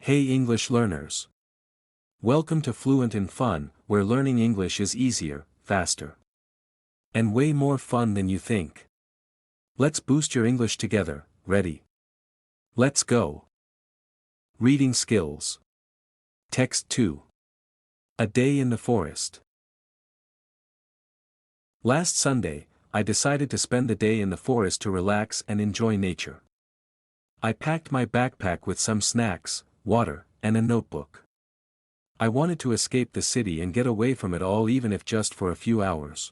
Hey English learners! Welcome to Fluent and Fun, where learning English is easier, faster, and way more fun than you think. Let's boost your English together. Ready? Let's go! Reading skills. Text 2. A day in the forest. Last Sunday, I decided to spend the day in the forest to relax and enjoy nature. I packed my backpack with some snacks, water, and a notebook. I wanted to escape the city and get away from it all, even if just for a few hours.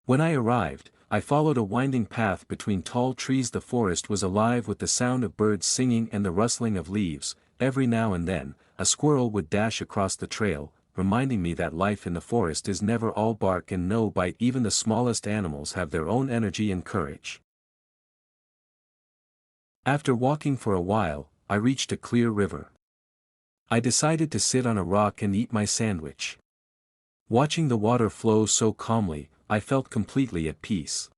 When I arrived, I followed a winding path between tall trees. The forest was alive with the sound of birds singing and the rustling of leaves. Every now and then, a squirrel would dash across the trail, reminding me that life in the forest is never all bark and no bite. Even the smallest animals have their own energy and courage. After walking for a while, I reached a clear river. I decided to sit on a rock and eat my sandwich. Watching the water flow so calmly, I felt completely at peace.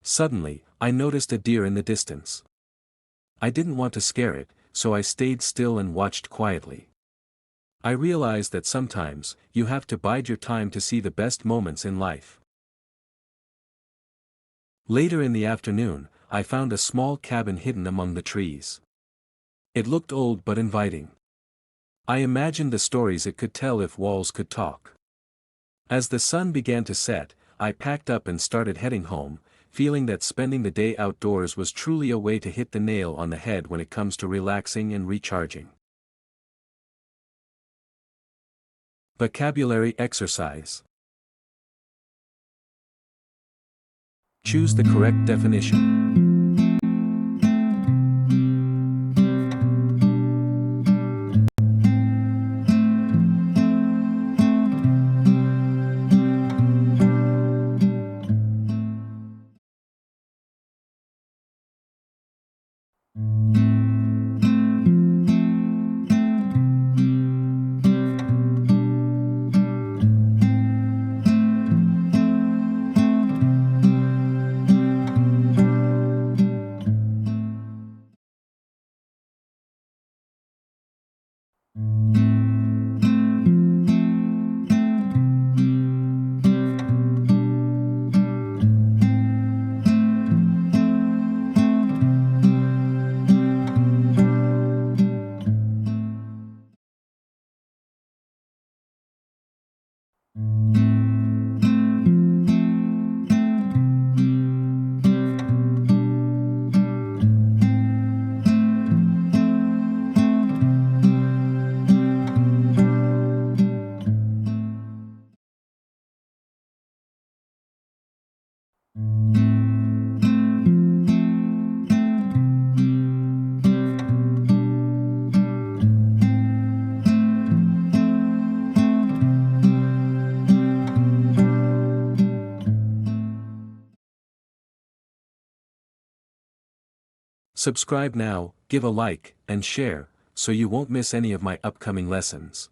Suddenly, I noticed a deer in the distance. I didn't want to scare it, so I stayed still and watched quietly. I realized that sometimes, you have to bide your time to see the best moments in life. Later in the afternoon, I found a small cabin hidden among the trees. It looked old but inviting. I imagined the stories it could tell if walls could talk. As the sun began to set, I packed up and started heading home, feeling that spending the day outdoors was truly a way to hit the nail on the head when it comes to relaxing and recharging. Vocabulary exercise. Choose the correct definition. Subscribe now, give a like, and share, so you won't miss any of my upcoming lessons.